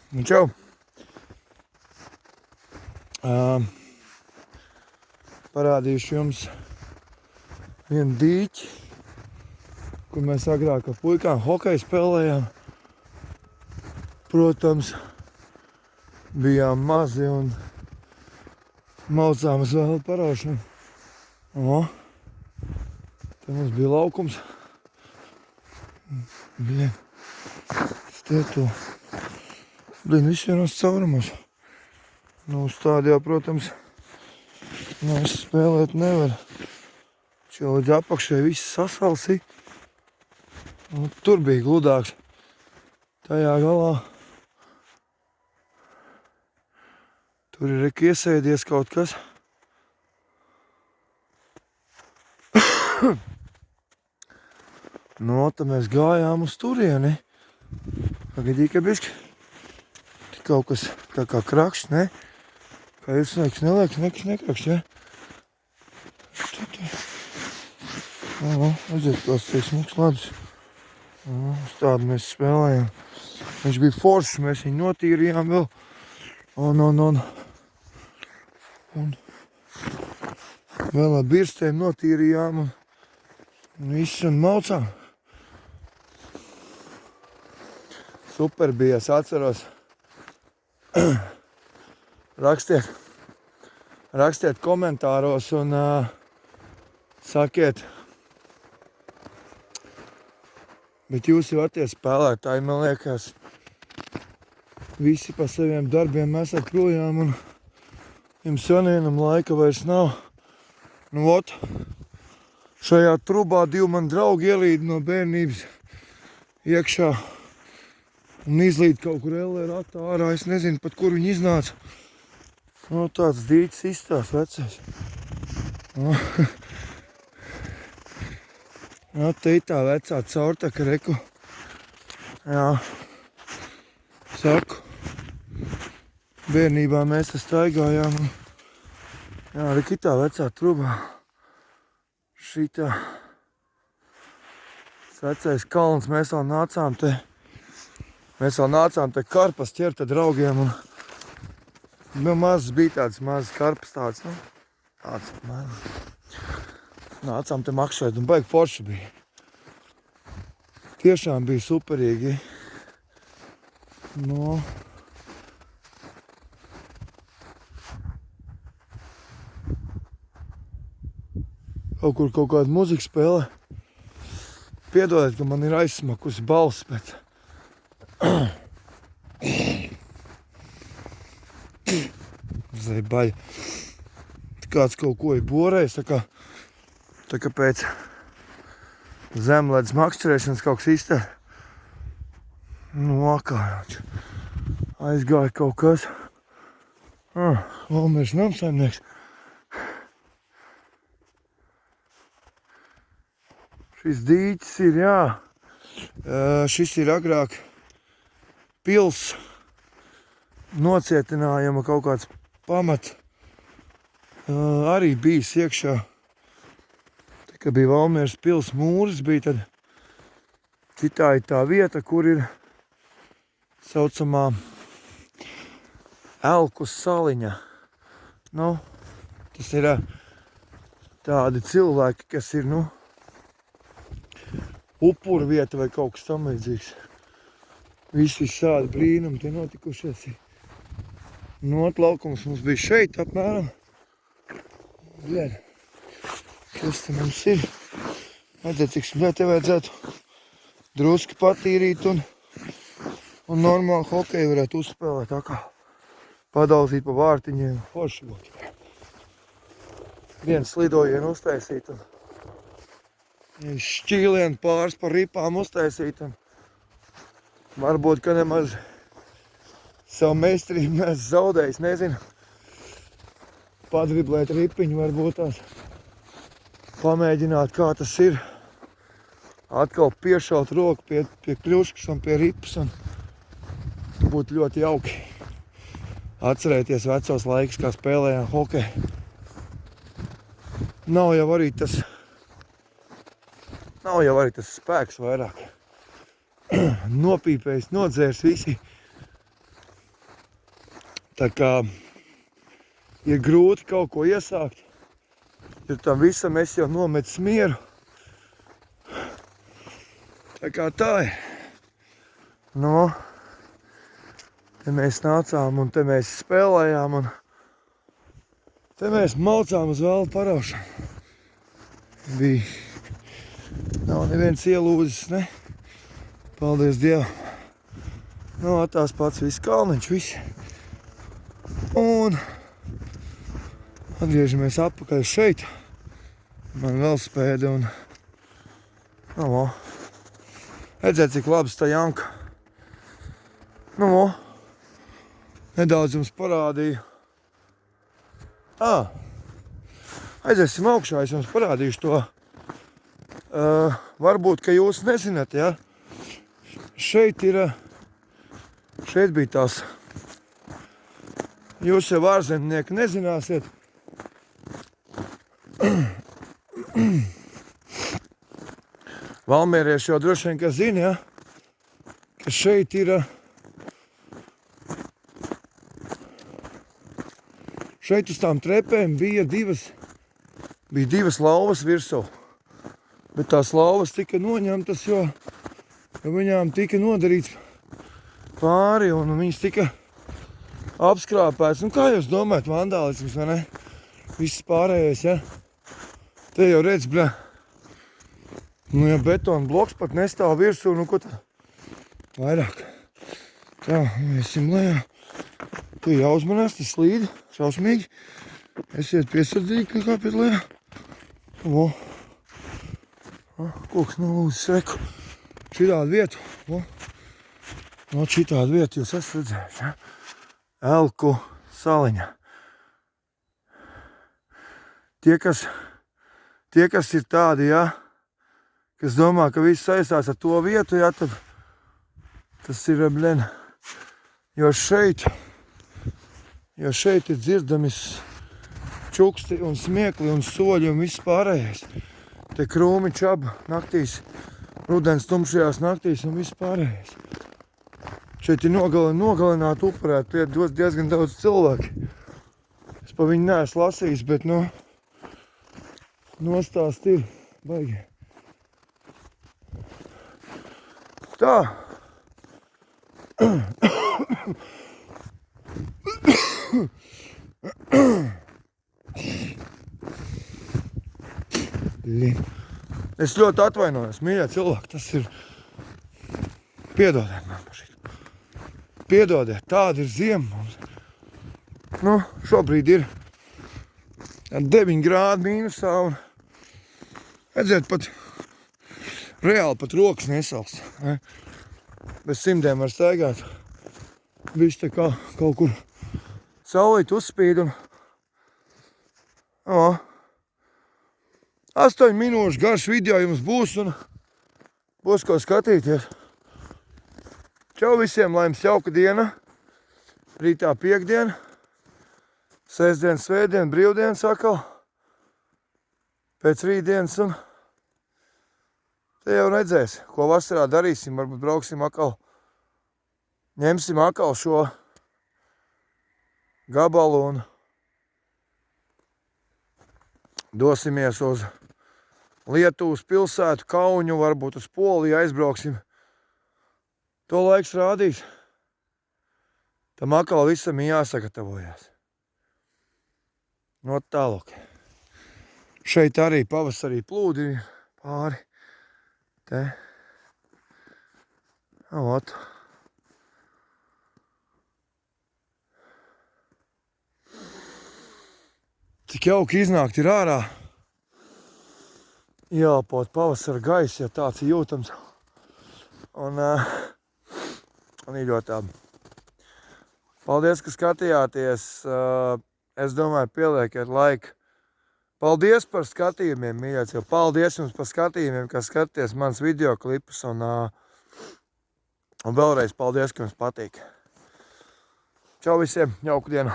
Čau! Parādīšu jums vienu dīķi, kur mēs agrāk ar puikām hokeju spēlējām. Protams, bijām mazi un maucām uz vēl paraušanu. Te mums bija laukums. Viss vienos caurumos. Uz tādu jau, protams, mēs spēlēt nevar. Čia līdz apakšai viss sasalsīja. Tur bija gludāks. Tajā galā. Tur ir iesēdies kaut kas. Tad mēs gājām uz turieni. Pagaidīja, ka bišķi. Kaut kas tā kā krakšs, ne? Kā jūs neliekas, nekas nekrakšs, ja? Redziet, tos tie smuks ledus. Uz tādu mēs spēlējām. Viņš bija foršs, mēs viņu notīrījām vēl. Un vēl ar birstēm notīrījām un viss un maucām. Super bija, es atceros. Rakstiet komentāros un sakiet. Bet jūs jau tie spēlētāji, man liekas, visi pa saviem darbiem esat projām un jums vienam laika vairs nav. Šajā trubā divi man draugi ielīd no bērnības iekšā un izlīd kaut kur ratā ārā. Es nezinu, pat kur viņi iznāca. Tāds dīķis izstās vecais. Te ir tā vecā caurtaka reku. Jā. Saku. Bērnībā mēs te staigājām. Jā, reki tā vecā trubā. Šitā. Tas vecais kalns, mēs vēl nācām te karpas ķert ar draugiem un mazs bija tāds mazs karpas tāds, tāds apmēram. Nācām te makšēt un baigi forši bija. Tiešām bija superīgi. Kaut kāda muzika spēlē. Piedodiet, ka man ir aizsmakusi balss, bet zai baļa. Kāds kaut ko ir borējis, tā kā pēc zemledus makšķerēšanas kaut kas izter. Akājoči. Aizgāja kaut kas. Valmieris namsaimnieks. Šis dīķis ir, jā. Šis ir agrāk pils nocietinājuma kaut kāds pamat. Arī bijis iekšā. Kad bija Valmieras pils mūris, bija tad citā ir tā vieta, kur ir saucamā Elku saliņa. Tas ir tādi cilvēki, kas ir, upuru vieta vai kaut kas tam līdzīgs. Visi šādi brīnumi te notikušies. Laukums mums bija šeit apmēram. Kas te mums ir? Redzēt, cik te vajadzētu druski patīrīt un normāli hokeju varētu uzspēlēt. Tā kā padalzīt pa vārtiņiem. Forši būtu. Viens slidojienu uztaisīt un šķīlienu pāris par ripām uztaisīt. Un varbūt, ka nemaz savu meistarību mēs zaudējis, nezinu. Padriblēt ripiņu varbūt tās. Pamēģināt, kā tas ir. Atkal piešaut roku pie kļuškas un pie ripas. Un būtu ļoti jauki atcerēties vecos laikus, kā spēlējām hokeju. Nav jau arī tas spēks vairāk. Nopīpējis, nodzērs visi. Tā kā ir grūti kaut ko iesākt, jo tam visam es jau nometu mieru. Tā kā tā ir. Nu, te mēs nācām un te mēs spēlējām un te mēs maucām uz vēlu paraušanu. Nav neviens ielūzis, ne? Paldies Dievam. Nu, tās pats viss kalniņš, viss. Un atgriežamies atpakaļ šeit. Man velosipēde un... Nu, redzēt, cik labs tā Janka. Nu, nedaudz jums parādīju. Aiziesim augšā, es jums parādīšu to. Varbūt, ka jūs nezināt, ja? Šeit bija tās. Jūs jau ārzemnieki nezināsiet. Valmierieši jau droši vien, ka zina, ja? Ka šeit ir... Šeit uz tām trepēm bija divas lauvas virsū. Bet tās lauvas tika noņemtas, jo viņām tika nodarīts pāri un viņas tika apskrāpētas. Nu, kā jūs domājat, vandālisms, vai ne? Viss pārējais, ja? Te jau redz, bļa. Nu, ja betona bloks pat nestāv virsū, nu, ko tā? Vairāk. Tā, iesim lejā. Tu jāuzmanās, tas slīd, šausmīgi. Esiet piesardzīgi, kāpēc lejā. O. Koks nolūzis, reku. Šitādu vietu. No šitādu vietu jūs esat redzējuši, ja? Elku saliņa. Tie, kas ir tādi, ja, kas domā, ka viss saistās ar to vietu, ja, tad tas ir, bļen, jo šeit ir dzirdamis čuksti un smiekli un soļi un viss pārējais. Te krūmi čaba naktīs, rudens tumšajās naktīs un viss pārējais. Šeit ir nogalināt upurēt, dos diezgan daudz cilvēki. Es pa viņu neesmu lasījis, bet, nu, nostāst ir baigi. Tā. Es ļoti atvainojos, mīļā cilvēki, tas ir... Piedodiet man par šito. Piedodiet, tāda ir ziema. Nu, šobrīd ir 9 grādi mīnusā un... Redziet, pat reāli pat rokas nesalst. Ne? Bez simdiem var staigāt. Viņš te kā kaut kur saulīt uzspīd un... 8 minūšu garš video jums būs un būs ko skatīties. Čau visiem, lai jums jauka diena. Rītā piekdiena. Sestdien, svētdien, brīvdienas atkal. Pēc rītdienas un te jau redzēs, ko vasarā darīsim. Varbūt brauksim atkal. Ņemsim atkal šo gabalu un dosimies uz Lietuvas pilsētu, Kauņu, varbūt uz Poliju aizbrauksim. To laiks rādīs. Tam atkal visam jāsagatavojās. No tālāk. Šeit arī pavasarī plūdi pāri. Te. Ot. Cik jauki iznākt ir ārā. Ielpot pavasara gaisu, ja tāds ir jūtams. Un ir ļoti labi. Paldies, ka skatījāties. Es domāju, pielieciet laiku. Paldies par skatījumiem, mīļāts, jo paldies jums par skatījumiem, ka skaties mans video klipus. Un vēlreiz paldies, ka jums patīk. Čau visiem, jauku dienu!